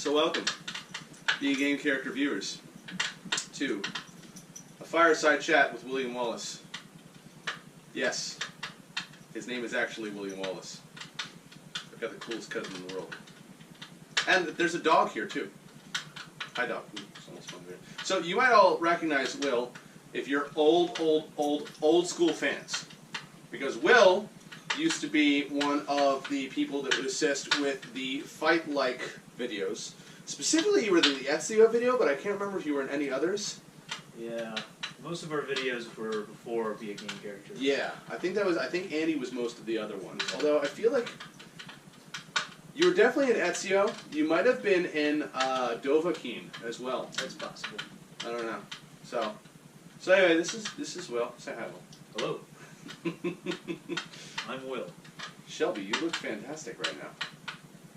So welcome, Be a Game Character viewers, to a Fireside Chat with William Wallace. Yes, his name is actually William Wallace. I've got the coolest cousin in the world. And there's a dog here, too. Hi, dog. It's almost fun. So you might all recognize Will if you're old school fans. Because Will used to be one of the people that would assist with the fight-like videos. Specifically, you were in the Ezio video, but I can't remember if you were in any others. Yeah, most of our videos were before Be a Game Character. Yeah, I think Andy was most of the other ones. Although I feel like you were definitely in Ezio. You might have been in Dovahkiin as well. That's possible. I don't know. So anyway, this is Will. Say hi, Will. Hello. I'm Will. Shelby, you look fantastic right now.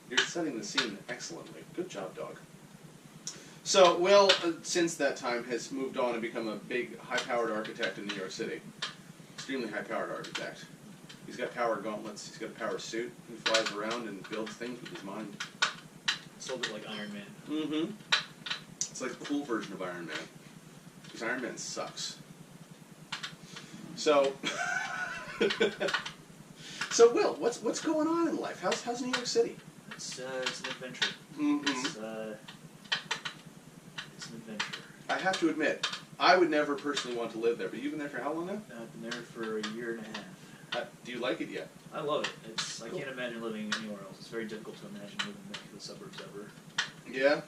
You're setting the scene excellently. Good job, dog. So, Will, since that time, has moved on and become a big, high-powered architect in New York City. Extremely high-powered architect. He's got power gauntlets, he's got a power suit, he flies around and builds things with his mind. It's a little bit like Iron Man. Mm-hmm. It's like a cool version of Iron Man. Because Iron Man sucks. So... So, Will, what's going on in life? How's New York City? It's an adventure. Mm-hmm. It's an adventure. I have to admit, I would never personally want to live there, but you've been there for how long now? I've been there for a year and a half. Do you like it yet? I love it. It's Cool. I can't imagine living anywhere else. It's very difficult to imagine living back in the suburbs ever. Yeah?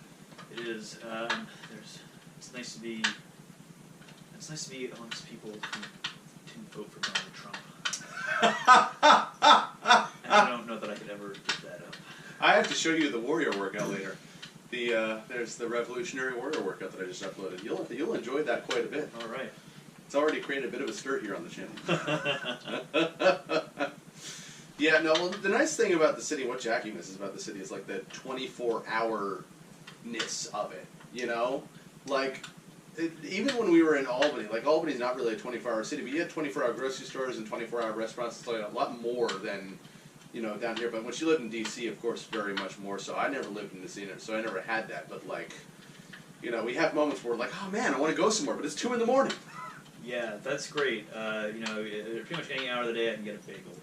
It is. It's nice to be. It's nice to be amongst people who didn't vote for Donald Trump. And I don't know that I could ever give that up. I have to show you the warrior workout later. There's the Revolutionary Warrior workout that I just uploaded. You'll enjoy that quite a bit. All right. It's already created a bit of a stir here on the channel. Yeah, no, well, the nice thing about the city, what Jackie misses about the city, is like the 24-hour-ness of it, you know? Like, even when we were in Albany, like Albany's not really a 24-hour city, but you had 24-hour grocery stores and 24-hour restaurants, it's like a lot more than, you know, down here. But when she lived in D.C., of course, very much more so. I never lived in D.C., so I never had that. But, like, you know, we have moments where we're like, oh, man, I want to go somewhere, but it's 2 in the morning. Yeah, that's great. You know, pretty much any hour of the day I can get a bagel.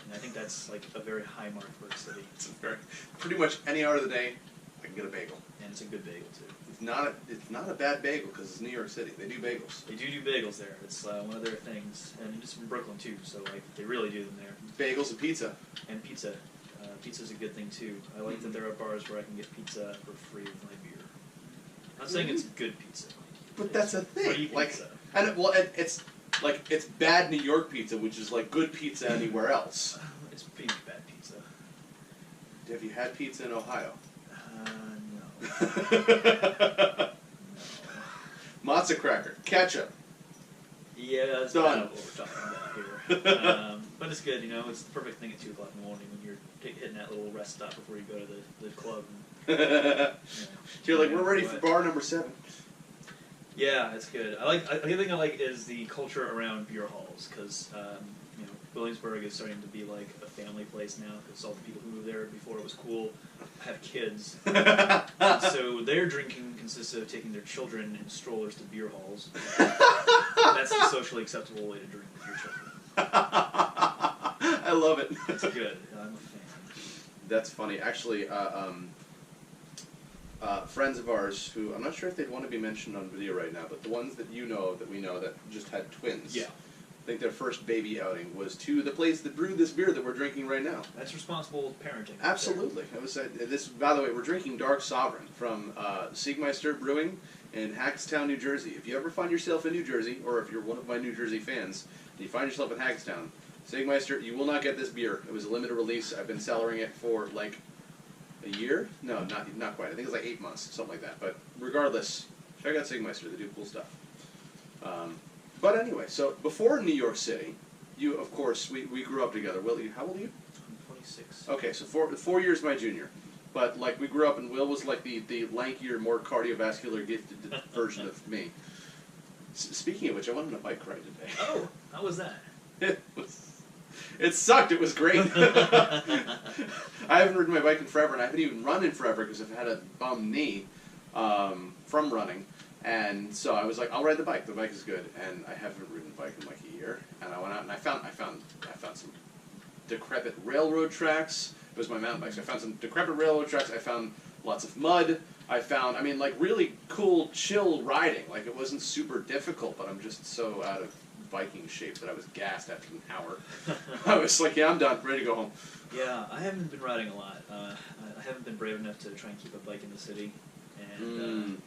And I think that's, like, a very high mark for a city. Pretty much any hour of the day, I can get a bagel. And it's a good bagel, too. It's not a bad bagel because it's New York City. They do bagels. They do bagels there. It's one of their things. And it's from Brooklyn, too, so, like, they really do them there. Bagels and pizza. And pizza. Pizza's a good thing, too. I like that there are bars where I can get pizza for free with my beer. I'm not saying it's good pizza. But that's a thing. Free like, pizza. It's like, it's bad New York pizza, which is like good pizza anywhere else. It's pretty much bad pizza. Have you had pizza in Ohio? No. No. Matzo cracker, ketchup. Yeah, that's Done. kind of what we're talking about here. But it's good, you know. It's the perfect thing at 2 o'clock in the morning when you're hitting that little rest stop before you go to the club. And, you know, You're like, we're ready for bar number 7. Yeah, it's good. The other thing I like is the culture around beer halls, because you know, Williamsburg is starting to be like a family place now, because all the people who moved there before it was cool have kids. And so their drinking consists of taking their children in strollers to beer halls. That's the socially acceptable way to drink with your children. I love it. It's good. I'm a fan. That's funny. Actually, friends of ours who, I'm not sure if they'd want to be mentioned on video right now, but the ones that you know, that we know, that just had twins. Yeah. I think their first baby outing was to the place that brewed this beer that we're drinking right now. That's responsible parenting. Absolutely. It was this. By the way, we're drinking Dark Sovereign from Siegmeister Brewing in Hackstown, New Jersey. If you ever find yourself in New Jersey, or if you're one of my New Jersey fans, and you find yourself in Hackstown, Siegmeister, you will not get this beer. It was a limited release. I've been cellaring it for like a year? No, not quite. I think it's like 8 months, something like that. But regardless, check out Siegmeister. They do cool stuff. But anyway, so before New York City, you, of course, we grew up together. Will, how old are you? I'm 26. Okay, so 4 years my junior. But, like, we grew up, and Will was, like, the lankier, more cardiovascular gifted version of me. Speaking of which, I went on a bike ride today. Oh, how was that? It was It sucked. It was great. I haven't ridden my bike in forever, and I haven't even run in forever because I've had a bum knee from running. And so I was like, I'll ride the bike. The bike is good, and I haven't ridden the bike in like a year. And I went out and I found some decrepit railroad tracks. It was my mountain bike. So I found some decrepit railroad tracks. I found lots of mud. I mean, like really cool, chill riding. Like it wasn't super difficult, but I'm just so out of biking shape that I was gassed after an hour. I was like, yeah, I'm done, ready to go home. Yeah, I haven't been riding a lot. I haven't been brave enough to try and keep a bike in the city, and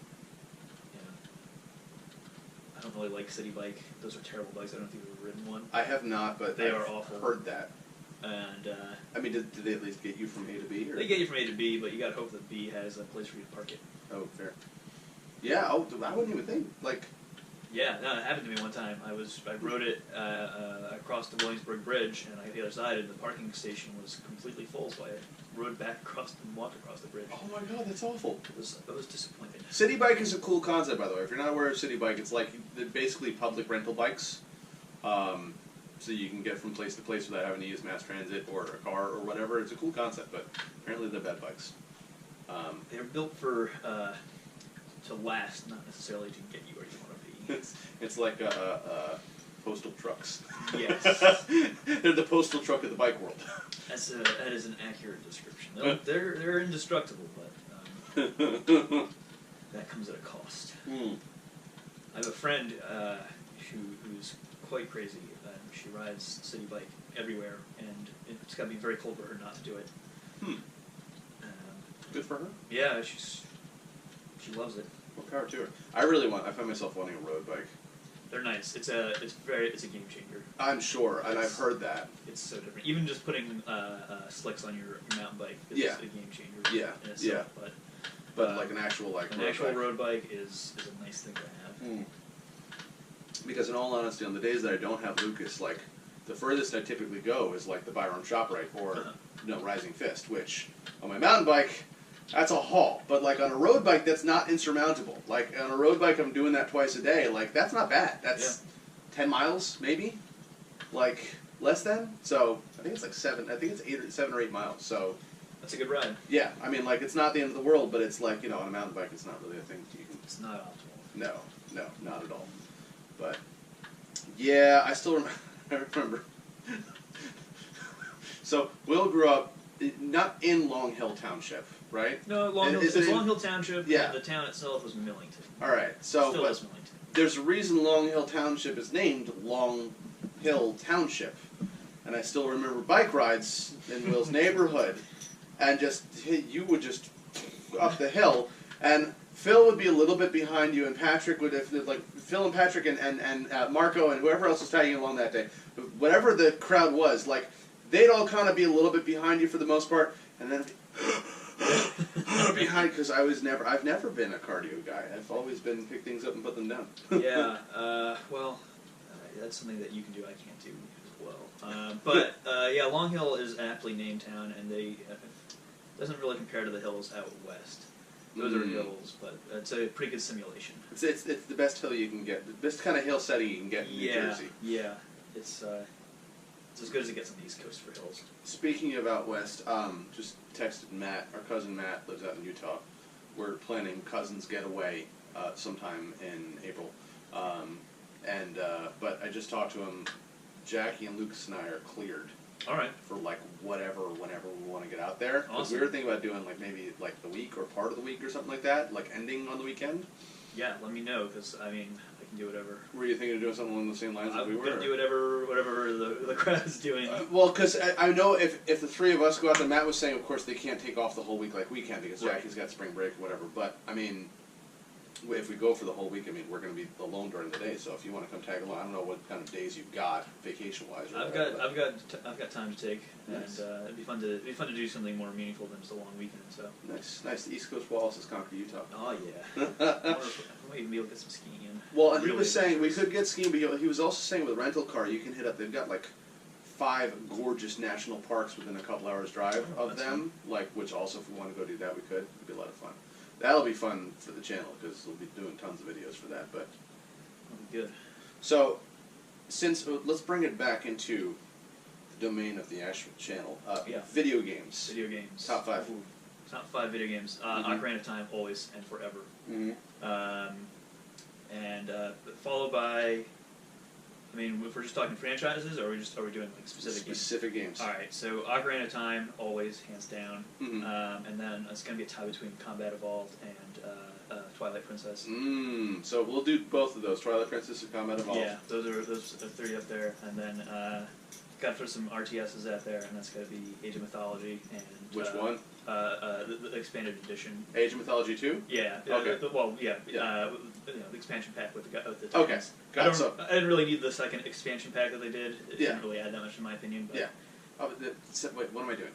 I don't really like city bike. Those are terrible bikes. I don't know if you've ever ridden one. I have not, but they I've are awful. Heard that. And I mean, did they at least get you from A to B? Or? They get you from A to B, but you gotta hope that B has a place for you to park it. Oh, fair. Yeah. Oh, I wouldn't even think like. Yeah, no, it happened to me one time. I rode it across the Williamsburg Bridge, and I got the other side, and the parking station was completely full, so I rode back across and walked across the bridge. Oh my god, that's awful. It was disappointing. City bike is a cool concept, by the way. If you're not aware of city bike, it's like they're basically public rental bikes. So you can get from place to place without having to use mass transit or a car or whatever. It's a cool concept, but apparently they're bad bikes. They're built for to last, not necessarily to get you where you want to be. It's like postal trucks. Yes. They're the postal truck of the bike world. That is an accurate description. They're indestructible, but that comes at a cost. Mm. I have a friend who's quite crazy. She rides city bike everywhere, and it's got to be very cold for her not to do it. Good for her. Yeah, she loves it. Well, power to her. I find myself wanting a road bike. They're nice. It's a game changer. I'm sure, and I've heard that. It's so different. Even just putting slicks on your mountain bike is a game changer. Yeah, in itself, yeah. But like an actual road bike is a nice thing to have. Mm. Because in all honesty, on the days that I don't have Lucas, like the furthest I typically go is like the Byron ShopRite or Rising Fist, which on my mountain bike, that's a haul. But like on a road bike, that's not insurmountable. Like on a road bike, I'm doing that twice a day. Like that's not bad. That's 10 miles maybe, like less than. So I think it's like 7. I think it's 7 or 8 miles. So that's a good ride. Yeah, I mean like it's not the end of the world, but it's like on a mountain bike, it's not really a thing you can. It's not optimal. No, not at all. But yeah, I still remember. So Will grew up not in Long Hill Township, right? No, Long Hill Township. Yeah. And the town itself was Millington. All right, so Still is Millington. There's a reason Long Hill Township is named Long Hill Township, and I still remember bike rides in Will's neighborhood, and you would just up the hill, and Phil would be a little bit behind you, and Patrick would, Phil and Patrick and Marco and whoever else was tagging along that day, whatever the crowd was, like, they'd all kind of be a little bit behind you for the most part, and then behind, because I've never been a cardio guy. I've always been pick things up and put them down. Yeah, that's something that you can do, I can't do as well. But Long Hill is an aptly named town, and doesn't really compare to the hills out west. Those are hills, but it's a pretty good simulation. It's the best hill you can get, the best kind of hill setting you can get in New Jersey. Yeah, it's as good as it gets on the East Coast for hills. Speaking of out west, just texted Matt. Our cousin Matt lives out in Utah. We're planning cousins getaway sometime in April, but I just talked to him. Jackie and Lucas and I are cleared. All right. For whenever we want to get out there. Awesome. We were thinking about doing maybe the week or part of the week or something like that, like ending on the weekend. Yeah, let me know, because I can do whatever. Were you thinking of doing something along the same lines as we were? I'm going to do whatever the crowd is doing. Well, because I know if the three of us go out there, Matt was saying, of course, they can't take off the whole week like we can because Jackie's got spring break or whatever. But I mean, if we go for the whole week, we're going to be alone during the day. So if you want to come tag along, I don't know what kind of days you've got vacation wise. I've got time to take, nice. And it'd be fun to do something more meaningful than just a long weekend. So nice. The East Coast Wallace has conquered Utah. Oh yeah. I might even be able to get some skiing in. Well, and he was saying we could get skiing, but he was also saying with a rental car you can hit up. They've got 5 gorgeous national parks within a couple hours drive of them. Fun. Which also, if we want to go do that, we could. It'd be a lot of fun. That'll be fun for the channel because we'll be doing tons of videos for that. But good. So, let's bring it back into the domain of the actual channel. Yeah. Video games. Video games. Top 5. Ooh. Top 5 video games. Ocarina of Time, always and forever. Followed by, I mean, if we're just talking franchises, or are we doing like specific games? All right, so Ocarina of Time, always, hands down. And then it's going to be a tie between Combat Evolved and Twilight Princess. So we'll do both of those, Twilight Princess and Combat Evolved. Yeah, those are 3 up there, and then got to throw some RTSs out there, and that's going to be Age of Mythology and which one? The expanded edition. Age of Mythology 2? Yeah. Okay. The expansion pack with the Titans. Okay. Got it. I didn't really need the second expansion pack that they did. It didn't really add that much in my opinion. But. Yeah. Wait, what am I doing?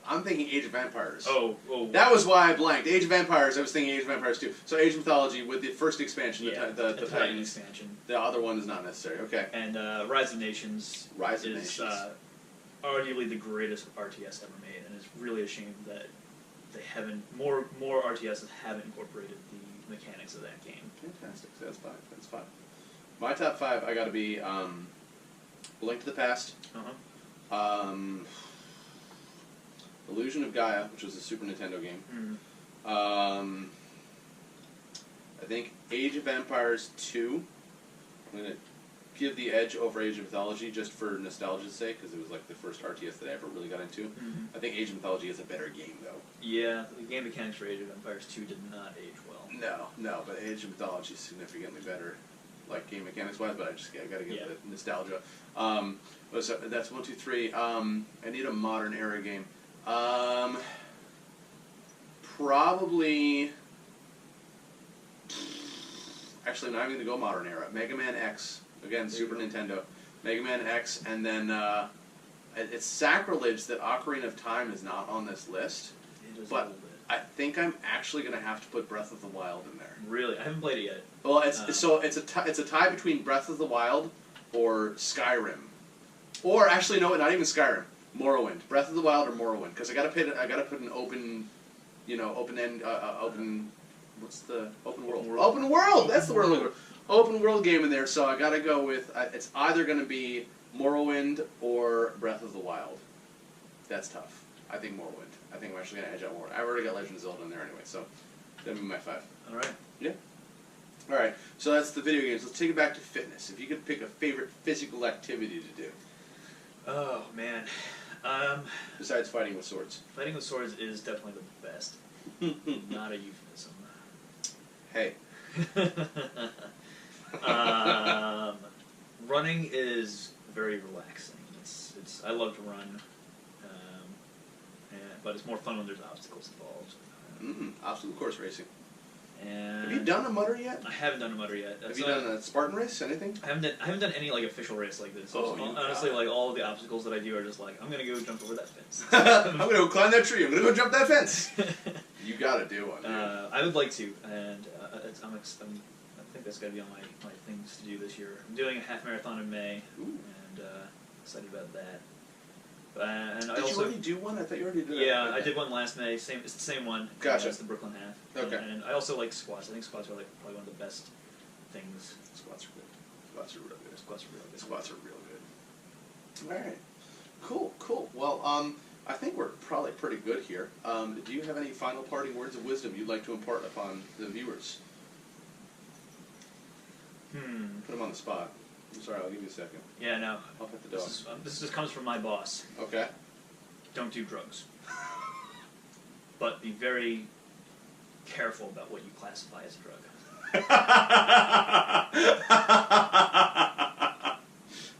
I'm thinking Age of Empires. Oh. That was why I blanked. Age of Empires, I was thinking Age of Empires 2. So Age of Mythology with the first expansion, the Titan expansion. The other one is not necessary. Okay. And Rise of Nations is arguably the greatest RTS ever made, and it's really a shame that they haven't, more RTSs haven't incorporated the mechanics of that game. Fantastic. That's fine. My top 5, I gotta be Link to the Past. Illusion of Gaia, which was a Super Nintendo game. I think Age of Empires 2. I'm going to give the edge over Age of Mythology just for nostalgia's sake, because it was like the first RTS that I ever really got into. I think Age of Mythology is a better game, though. Yeah, the game mechanics for Age of Empires 2 did not age well. No, but Age of Mythology is significantly better, like game mechanics wise. But I gotta give the nostalgia. So that's 1, 2, 3. I need a modern era game. Probably. Actually, no, I'm going to go modern era. Mega Man X, again, Super Nintendo. Mega Man X, and then it's sacrilege that Ocarina of Time is not on this list. It is but a little bit. I think I'm actually going to have to put Breath of the Wild in there. Really? I haven't played it yet. Well, it's a tie between Breath of the Wild or Skyrim, or actually no, not even Skyrim. Morrowind, Breath of the Wild or Morrowind, because I gotta put an open, what's the open world? Open world. That's the word I'm looking for. Open world game in there. So I gotta go with it's either gonna be Morrowind or Breath of the Wild. That's tough. I think Morrowind. I think I'm actually gonna edge out Morrowind. I've already got Legend of Zelda in there anyway, so that'd be my 5. All right. Yeah. All right. So that's the video games. Let's take it back to fitness. If you could pick a favorite physical activity to do. Oh man. Besides fighting with swords. Fighting with swords is definitely the best. Not a euphemism. Hey. Running is very relaxing. I love to run, but it's more fun when there's obstacles involved. Obstacle course racing. And have you done a mutter yet? I haven't done a mutter yet. Have you done a Spartan race? Anything? I haven't done any like official race like this. Oh, honestly, like all of the obstacles that I do are just like I'm gonna go jump over that fence. I'm gonna go climb that tree. I'm gonna go jump that fence. You gotta do one. Dude. I would like to, and I think that's gotta be on my things to do this year. I'm doing a half marathon in May, and excited about that. And Did you already do one? I thought you already did. Yeah, I did one last May. It's the same one. Gotcha. It's the Brooklyn half. Okay. And I also like squats. I think squats are like probably one of the best things. Squats are good. Squats are real good. Squats are real good. Squats are real good. All right. Cool. Well, I think we're probably pretty good here. Do you have any final parting words of wisdom you'd like to impart upon the viewers? Put them on the spot. I'm sorry, I'll give you a second. Yeah, no. I'll pet the dog. This just comes from my boss. Okay. Don't do drugs. But be very careful about what you classify as a drug.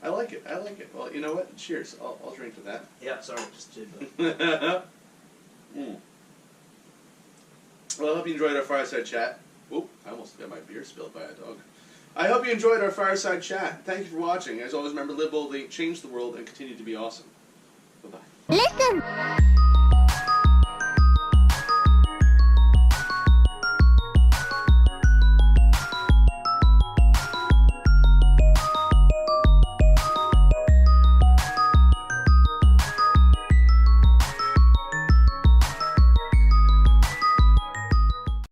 I like it. Well, you know what? Cheers. I'll drink to that. Yeah, sorry, just did that. Well, I hope you enjoyed our fireside chat. Oop, I almost got my beer spilled by a dog. I hope you enjoyed our fireside chat. Thank you for watching. As always, remember, live boldly, change the world, and continue to be awesome. Bye-bye. Listen!